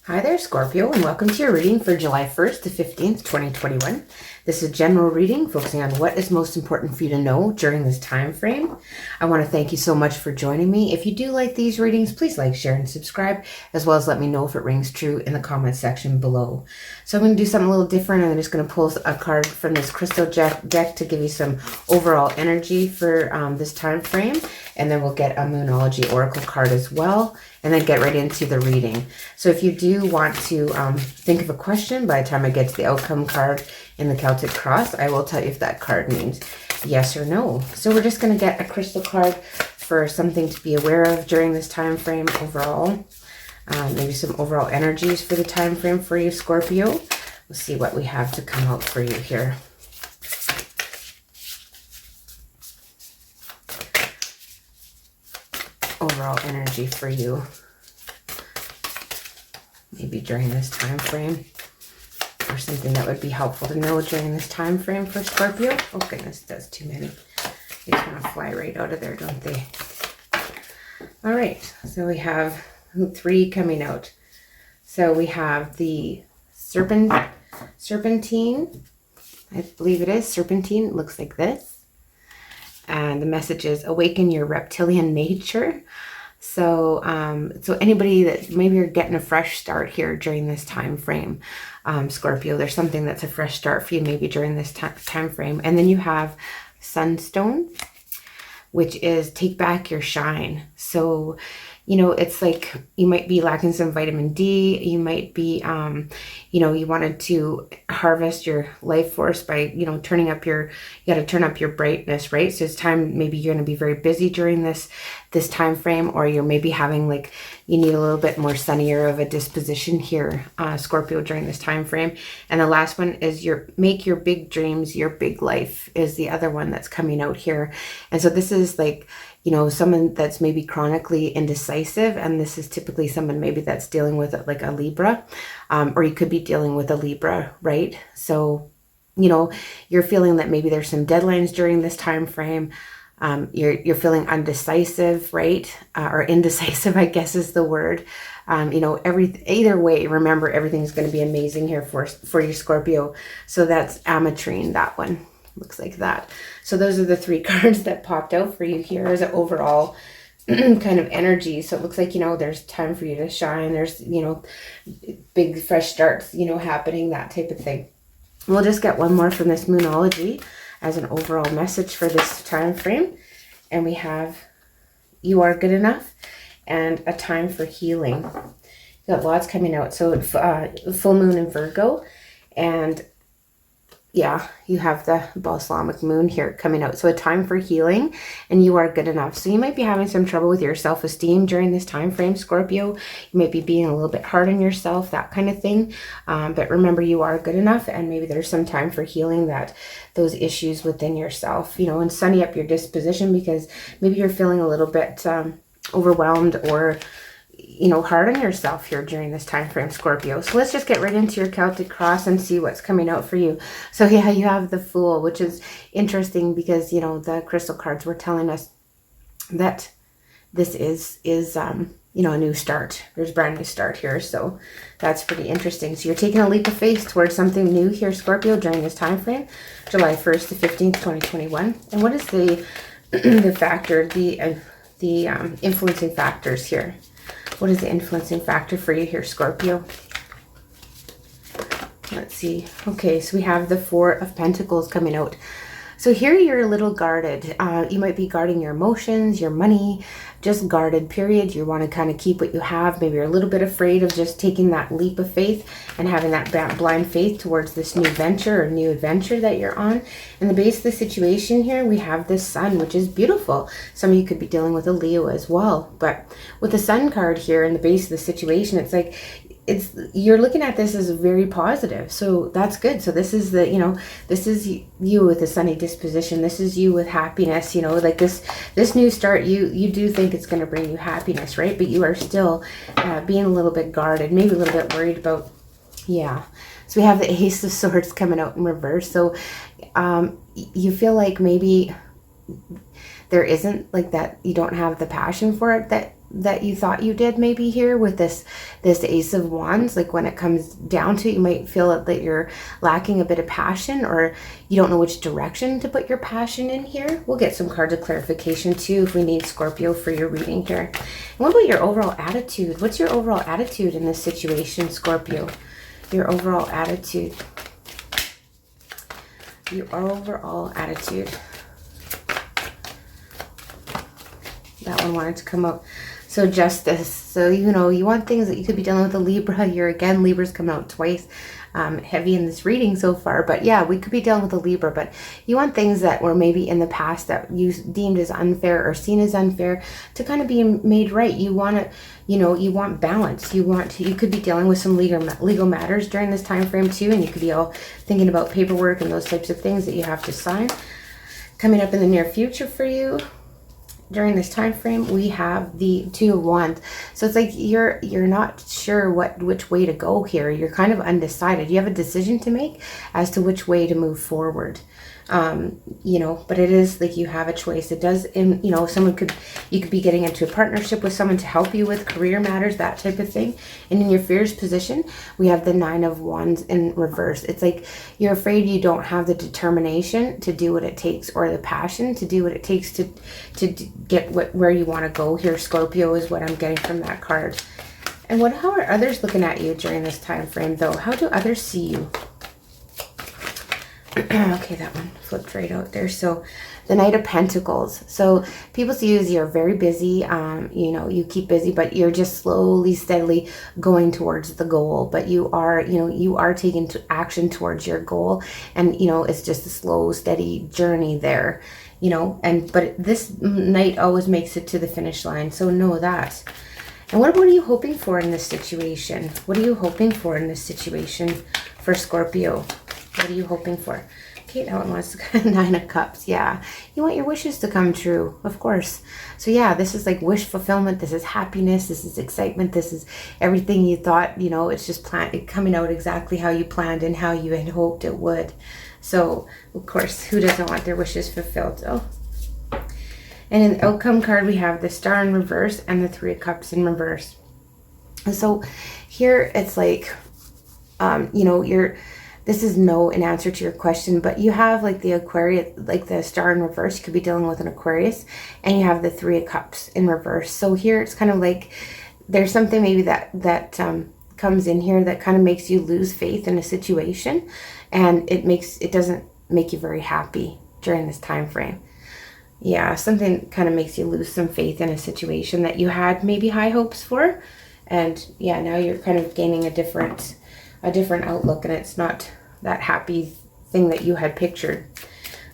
Hi there, Scorpio, and welcome to your reading for July 1st to 15th, 2021. This is a general reading focusing on what is most important for you to know during this time frame. I want to thank you so much for joining me. If you do like these readings, please like, share, and subscribe, as well as let me know if it rings true in the comment section below. So I'm going to do something a little different. I'm just going to pull a card from this crystal deck to give you some overall energy for this time frame, and then we'll get a Moonology Oracle card as well, and then get right into the reading. So if you do want to think of a question by the time I get to the outcome card in the Celtic cross, I will tell you if that card means yes or no. So we're just going to get a crystal card for something to be aware of during this time frame overall. Maybe some overall energies for the time frame for you, Scorpio. We'll see what we have to come out for you here. Overall energy for you, maybe during this time frame, or something that would be helpful to know during this time frame for Scorpio. Oh goodness, that's too many. They just want to fly right out of there, don't they? All right, so we have 3 coming out. So we have the serpentine, I believe it is serpentine. It looks like this. And the message is awaken your reptilian nature. So so anybody that maybe you're getting a fresh start here during this time frame, Scorpio, there's something that's a fresh start for you maybe during this time frame. And then you have sunstone, which is take back your shine. So, you know, it's like you might be lacking some vitamin D. You might be, you know, you wanted to harvest your life force by, you know, turning up your, you got to turn up your brightness, right? So it's time, maybe you're going to be very busy during this time frame, or you're maybe having like, you need a little bit more sunnier of a disposition here, Scorpio, during this time frame. And the last one is make your big dreams your big life is the other one that's coming out here. And so this is like, you know, someone that's maybe chronically indecisive, and this is typically someone maybe that's dealing with it like a Libra, or you could be dealing with a Libra, right? So, you know, you're feeling that maybe there's some deadlines during this time frame. You're feeling undecisive, right? Or indecisive, I guess is the word. You know, either way, remember, everything's going to be amazing here for you, Scorpio. So that's ametrine, that one. Looks like that. So those are the 3 cards that popped out for you here as an overall kind of energy. So it looks like, you know, there's time for you to shine. There's, you know, big fresh starts, you know, happening, that type of thing. We'll just get one more from this Moonology as an overall message for this time frame. And we have you are good enough and a time for healing. You got lots coming out. So full moon in Virgo, and yeah, you have the balsamic moon here coming out. So a time for healing, and you are good enough. So you might be having some trouble with your self-esteem during this time frame, Scorpio. You might be being a little bit hard on yourself, that kind of thing. But remember, you are good enough, and maybe there's some time for healing those issues within yourself, you know, and sunny up your disposition, because maybe you're feeling a little bit overwhelmed or, you know, hard on yourself here during this time frame, Scorpio. So let's just get right into your Celtic cross and see what's coming out for you. So yeah, you have the Fool, which is interesting because, you know, the crystal cards were telling us that this is you know, a new start. There's a brand new start here. So that's pretty interesting. So you're taking a leap of faith towards something new here, Scorpio, during this time frame, July 1st to 15th, 2021. And what is the factor, the influencing factors here? What is the influencing factor for you here, Scorpio? Let's see. Okay, so we have the 4 of Pentacles coming out. So here you're a little guarded. You might be guarding your emotions, your money, just guarded, period. You want to kind of keep what you have. Maybe you're a little bit afraid of just taking that leap of faith and having that blind faith towards this new venture or new adventure that you're on. In the base of the situation here, we have the Sun, which is beautiful. Some of you could be dealing with a Leo as well. But with the Sun card here in the base of the situation, it's like, you're looking at this as very positive. So that's good. So this is the, you know, this is you with a sunny disposition. This is you with happiness, you know, like this new start, you do think it's going to bring you happiness, right? But you are still being a little bit guarded, maybe a little bit worried about, yeah. So we have the Ace of Swords coming out in reverse. So you feel like maybe there isn't like that, you don't have the passion for it that you thought you did maybe here with this Ace of Wands. Like when it comes down to it, you might feel that you're lacking a bit of passion, or you don't know which direction to put your passion in here. We'll get some cards of clarification too if we need, Scorpio, for your reading here. And what about your overall attitude? What's your overall attitude in this situation, Scorpio? Your overall attitude. Your overall attitude. That one wanted to come out. So justice. So, you know, you want things that you could be dealing with a Libra here. Again, Libra's come out twice. Heavy in this reading so far. But yeah, we could be dealing with a Libra. But you want things that were maybe in the past that you deemed as unfair or seen as unfair to kind of be made right. You want to, you know, you want balance. You could be dealing with some legal matters during this time frame too. And you could be all thinking about paperwork and those types of things that you have to sign. Coming up in the near future for you. During this time frame, we have the Two of Wands. So it's like you're not sure which way to go here. You're kind of undecided. You have a decision to make as to which way to move forward. You know, but it is like you have a choice. It does, you know, you could be getting into a partnership with someone to help you with career matters, that type of thing. And in your fears position, we have the Nine of Wands in reverse. It's like you're afraid you don't have the determination to do what it takes, or the passion to do what it takes to get where you want to go here, Scorpio, is what I'm getting from that card. And how are others looking at you during this time frame, though? How do others see you? Okay, that one flipped right out there. So the Knight of Pentacles. So people see you as you're very busy. You know, you keep busy, but you're just slowly, steadily going towards the goal. But you are, you know, you are taking action towards your goal. And, you know, it's just a slow, steady journey there, you know. But this Knight always makes it to the finish line. So know that. And what are you hoping for in this situation? What are you hoping for in this situation for Scorpio? What are you hoping for? Okay, that one was Nine of Cups. Yeah, you want your wishes to come true, of course. So yeah, this is like wish fulfillment. This is happiness. This is excitement. This is everything you thought, you know, it's just coming out exactly how you planned and how you had hoped it would. So, of course, who doesn't want their wishes fulfilled? Oh. And in the outcome card, we have the Star in reverse and the Three of Cups in reverse. And so here it's like, you know, this is no an answer to your question, but you have like the Aquarius, like the Star in reverse. You could be dealing with an Aquarius, and you have the Three of Cups in reverse. So here it's kind of like there's something maybe that comes in here that kind of makes you lose faith in a situation, and it doesn't make you very happy during this time frame. Yeah, something kind of makes you lose some faith in a situation that you had maybe high hopes for, and yeah, now you're kind of gaining a different outlook, and it's not that happy thing that you had pictured.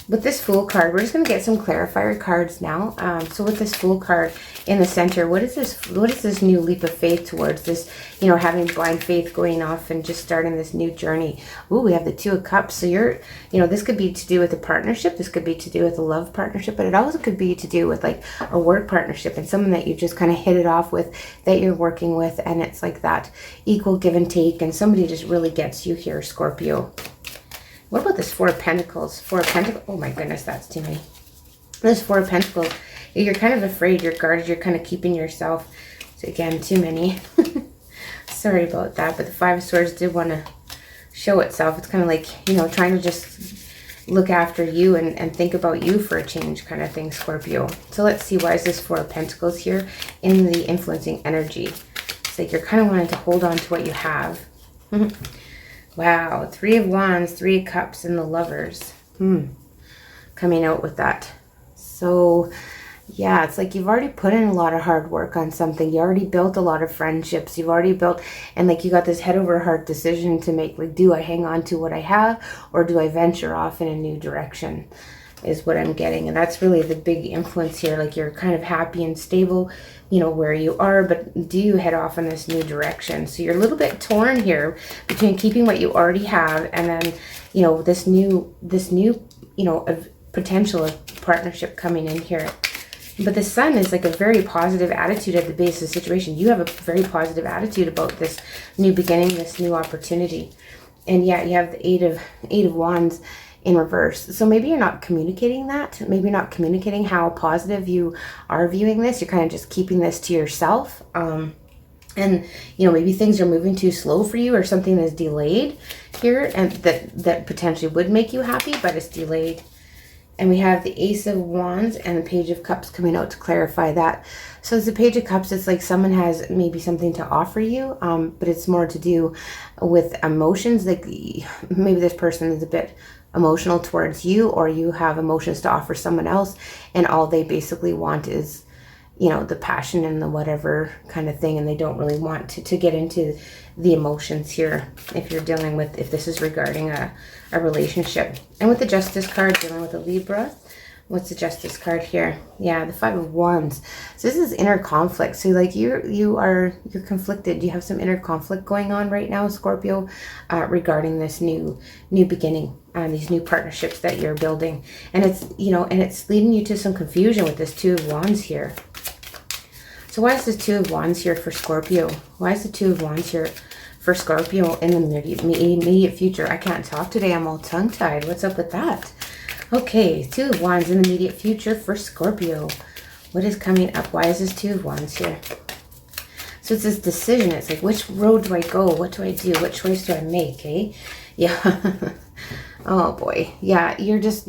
With this Fool card, we're just going to get some clarifier cards now. So with this Fool card in the center, what is this new leap of faith towards this, you know, having blind faith, going off and just starting this new journey? Ooh, we have the Two of Cups. So you know, this could be to do with a partnership. This could be to do with a love partnership, but it also could be to do with like a work partnership and someone that you just kind of hit it off with, that you're working with. And it's like that equal give and take, and somebody just really gets you here, Scorpio. What about this Four of Pentacles? Four of Pentacles. Oh my goodness, that's too many. This Four of Pentacles. You're kind of afraid. You're guarded. You're kind of keeping yourself. So again, too many. Sorry about that. But the Five of Swords did want to show itself. It's kind of like, you know, trying to just look after you and think about you for a change kind of thing, Scorpio. So let's see, why is this Four of Pentacles here in the influencing energy? It's like you're kind of wanting to hold on to what you have. Wow, Three of Wands, Three of Cups, and the Lovers. Coming out with that. So, yeah, it's like you've already put in a lot of hard work on something. You already built a lot of friendships. You've already built, and like you got this head over heart decision to make. Like, do I hang on to what I have, or do I venture off in a new direction? Is what I'm getting. And that's really the big influence here. Like, you're kind of happy and stable, you know, where you are, but do you head off in this new direction? So you're a little bit torn here between keeping what you already have and then, you know, this new, you know, potential of partnership coming in here. But the Sun is like a very positive attitude at the base of the situation. You have a very positive attitude about this new beginning, this new opportunity. And yeah, you have the Eight of Wands in reverse. So maybe you're not communicating that. Maybe you're not communicating how positive you are viewing this. You're kind of just keeping this to yourself. And, you know, maybe things are moving too slow for you, or something is delayed here, and that potentially would make you happy, but it's delayed. And we have the Ace of Wands and the Page of Cups coming out to clarify that. So it's the Page of Cups. It's like someone has maybe something to offer you, but it's more to do with emotions. Like maybe this person is a bit emotional towards you, or you have emotions to offer someone else, and all they basically want is, you know, the passion and the whatever kind of thing, and they don't really want to get into the emotions here if you're dealing with, if this is regarding a relationship. And with the Justice card, dealing with a Libra, what's the Justice card here? Yeah, the Five of Wands. So this is inner conflict. So like you're conflicted. You have some inner conflict going on right now, Scorpio, regarding this new beginning, these new partnerships that you're building. And it's, you know, and it's leading you to some confusion with this Two of Wands here. So why is this Two of Wands here for Scorpio? Why is the Two of Wands here for Scorpio in the immediate future? I can't talk today. I'm all tongue-tied. What's up with that? Okay, Two of Wands in the immediate future for Scorpio. What is coming up? Why is this Two of Wands here? So it's this decision. It's like, which road do I go? What do I do? What choice do I make? Eh? Yeah. Oh boy. Yeah, you're just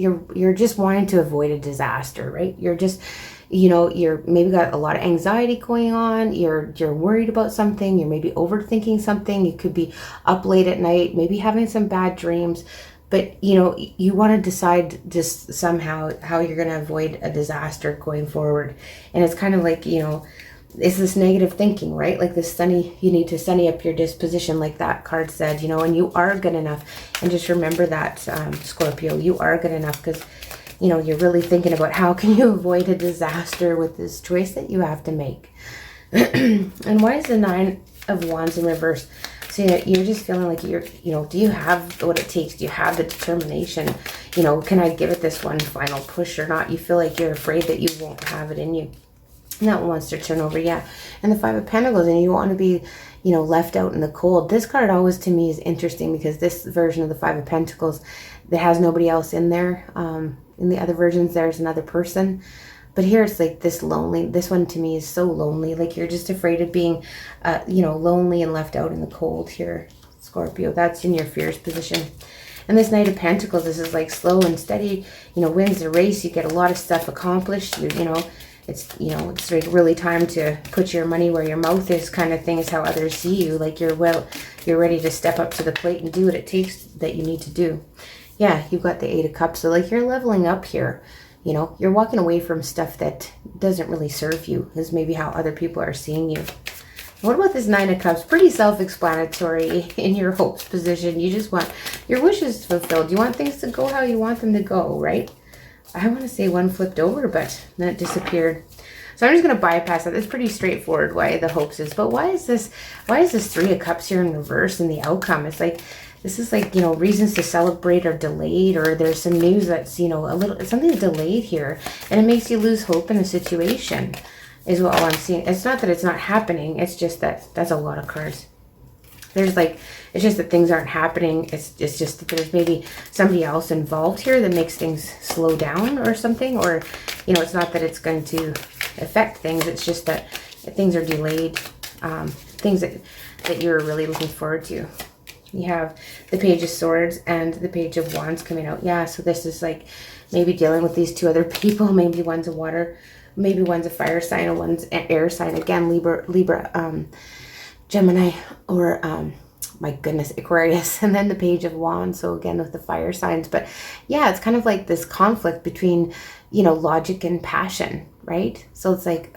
wanting to avoid a disaster, right? You're just, you know, you're maybe got a lot of anxiety going on. You're worried about something. You're maybe overthinking something. You could be up late at night, maybe having some bad dreams. But, you know, you want to decide just somehow how you're going to avoid a disaster going forward. And it's kind of like, you know, it's this negative thinking, right? Like this you need to sunny up your disposition, like that card said, you know, and you are good enough. And just remember that, Scorpio, you are good enough, because, you know, you're really thinking about how can you avoid a disaster with this choice that you have to make. And why is the Nine of Wands in reverse? So you're just feeling like you know, do you have what it takes? Do you have the determination? You know, can I give it this one final push or not? You feel like you're afraid that you won't have it in you. And that one wants to turn over, yeah. And the Five of Pentacles, and you want to be, you know, left out in the cold. This card always to me is interesting, because this version of the Five of Pentacles, that has nobody else in there. In the other versions, there's another person. But here it's like this lonely. This one to me is so lonely. Like you're just afraid of being, you know, lonely and left out in the cold here, Scorpio. That's in your fears position. And this Knight of Pentacles, this is like slow and steady, you know, wins the race. You get a lot of stuff accomplished. You know, it's, you know, it's like really time to put your money where your mouth is kind of thing is how others see you. Like you're ready to step up to the plate and do what it takes that you need to do. Yeah, you've got the Eight of Cups. So like you're leveling up here. You know, you're walking away from stuff that doesn't really serve you, is maybe how other people are seeing you. What about this Nine of Cups? Pretty self-explanatory in your hopes position. You just want your wishes fulfilled. You want things to go how you want them to go, right? I want to say one flipped over, but then it disappeared. So I'm just going to bypass that. It's pretty straightforward why the hopes is. But why is this Three of Cups here in reverse in the outcome? It's like, this is like, you know, reasons to celebrate are delayed, or there's some news that's, you know, something's delayed here, and it makes you lose hope in a situation, is what all I'm seeing. It's not that it's not happening. It's just that's a lot of cards. There's like, it's just that things aren't happening. It's just that there's maybe somebody else involved here that makes things slow down or something, or, you know, it's not that it's going to affect things. It's just that things are delayed, things that you're really looking forward to. You have the Page of Swords and the Page of Wands coming out. Yeah, so this is like maybe dealing with these two other people. Maybe one's a water, maybe one's a fire sign, and one's an air sign. Again, Libra, Gemini, or my goodness, Aquarius. And then the Page of Wands. So again, with the fire signs. But yeah, it's kind of like this conflict between, you know, logic and passion, right? So it's like,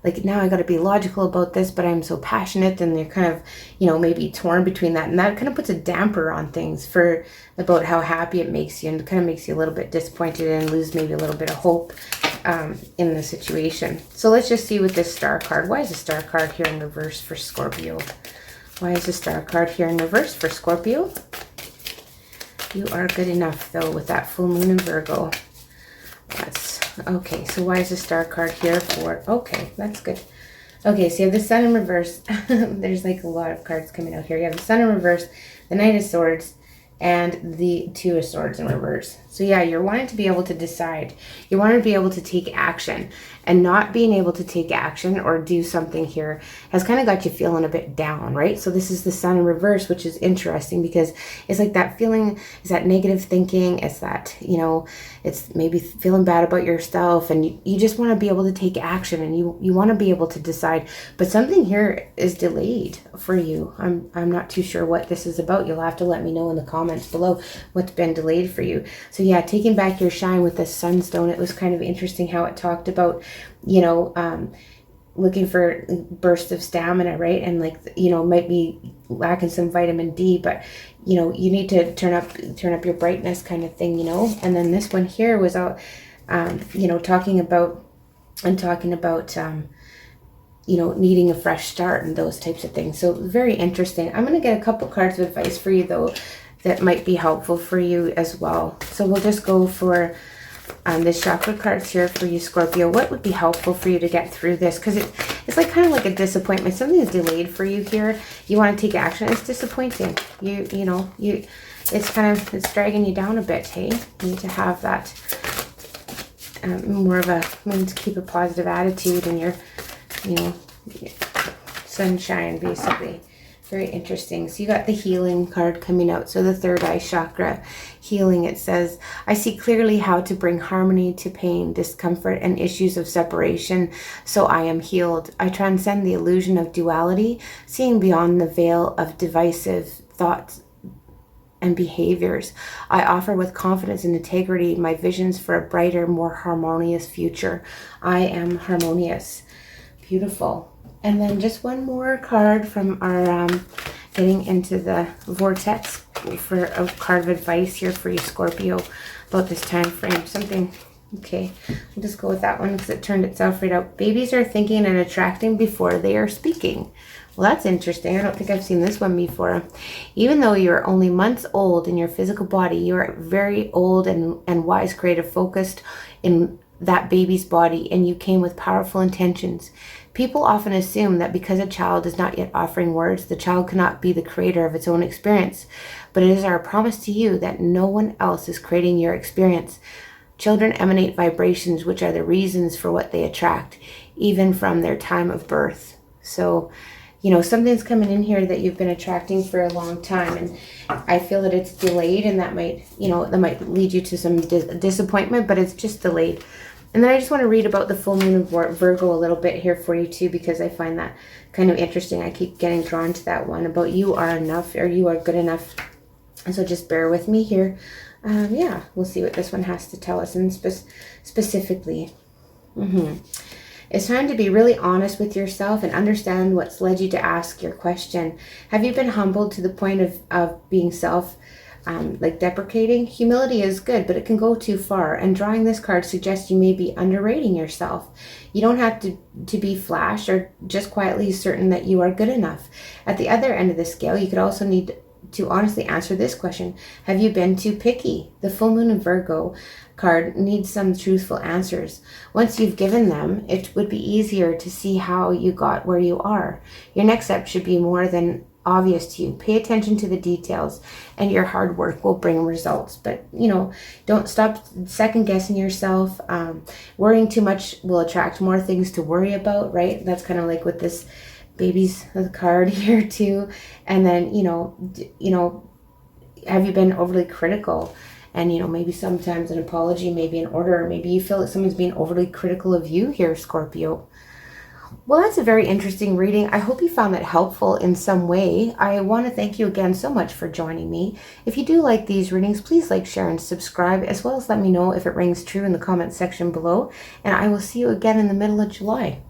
like now I got to be logical about this, but I'm so passionate, and they're kind of, you know, maybe torn between that, and that kind of puts a damper on things for about how happy it makes you, and kind of makes you a little bit disappointed and lose maybe a little bit of hope in the situation. So let's just see with this Star card. Why is the Star card here in reverse for Scorpio? Why is the Star card here in reverse for Scorpio? You are good enough though with that full moon in Virgo. That's okay. So why is the Star card here for? Okay, that's good. Okay, so you have the Sun in reverse. There's like a lot of cards coming out here. You have the Sun in reverse, the Knight of Swords, and the Two of Swords in reverse. So yeah, you're wanting to be able to decide. You want to be able to take action, and not being able to take action or do something here has kind of got you feeling a bit down, right? So this is the Sun in reverse, which is interesting because it's like that feeling is that negative thinking. It's that, you know, it's maybe feeling bad about yourself, and you just want to be able to take action, and you want to be able to decide. But something here is delayed for you. I'm not too sure what this is about. You'll have to let me know in the comments below what's been delayed for you. So yeah, taking back your shine with the Sunstone, it was kind of interesting how it talked about, you know, looking for bursts of stamina, right? And like, you know, might be lacking some vitamin D, but you know, you need to turn up your brightness kind of thing, you know. And then this one here was out, you know, talking about you know, needing a fresh start and those types of things. So very interesting. I'm going to get a couple cards of advice for you though that might be helpful for you as well. So we'll just go for the chakra cards here for you, Scorpio. What would be helpful for you to get through this? Because it's like kind of like a disappointment. Something is delayed for you here. You want to take action. It's disappointing. You know, it's dragging you down a bit. Hey, you need to have that more of a, maybe to keep a positive attitude in your, you know, sunshine, basically. Very interesting. So you got the healing card coming out. So the third eye chakra healing, it says, I see clearly how to bring harmony to pain, discomfort, and issues of separation. So I am healed. I transcend the illusion of duality, seeing beyond the veil of divisive thoughts and behaviors. I offer with confidence and integrity my visions for a brighter, more harmonious future. I am harmonious. Beautiful. And then just one more card from our getting into the vortex for a card of advice here for you, Scorpio, about this time frame. Something, okay, we'll just go with that one because it turned itself right out. Babies are thinking and attracting before they are speaking. Well, that's interesting. I don't think I've seen this one before. Even though you're only months old in your physical body, you're very old and wise, creative, focused in that baby's body, and you came with powerful intentions. People often assume that because a child is not yet offering words, the child cannot be the creator of its own experience. But it is our promise to you that no one else is creating your experience. Children emanate vibrations which are the reasons for what they attract, even from their time of birth. So, you know, something's coming in here that you've been attracting for a long time, and I feel that it's delayed, and that might, you know, that might lead you to some disappointment, but it's just delayed. And then I just want to read about the full moon of Virgo a little bit here for you too, because I find that kind of interesting. I keep getting drawn to that one about you are enough, or you are good enough. And so just bear with me here. Yeah, we'll see what this one has to tell us, and specifically. It's time to be really honest with yourself and understand what's led you to ask your question. Have you been humbled to the point of being like deprecating? Humility is good, but it can go too far. And drawing this card suggests you may be underrating yourself. You don't have to be flash or just quietly certain that you are good enough. At the other end of the scale, you could also need to honestly answer this question. Have you been too picky? The full moon in Virgo card needs some truthful answers. Once you've given them, it would be easier to see how you got where you are. Your next step should be more than obvious to you. Pay attention to the details, and your hard work will bring results. But, you know, don't stop second guessing yourself. Worrying too much will attract more things to worry about, right? That's kind of like with this baby's card here too. And then, you know, have you been overly critical? And, you know, maybe sometimes an apology may be in order, or maybe you feel that someone's being overly critical of you here, Scorpio. Well, that's a very interesting reading. I hope you found that helpful in some way. I want to thank you again so much for joining me. If you do like these readings, please like, share, and subscribe, as well as let me know if it rings true in the comments section below. And I will see you again in the middle of July.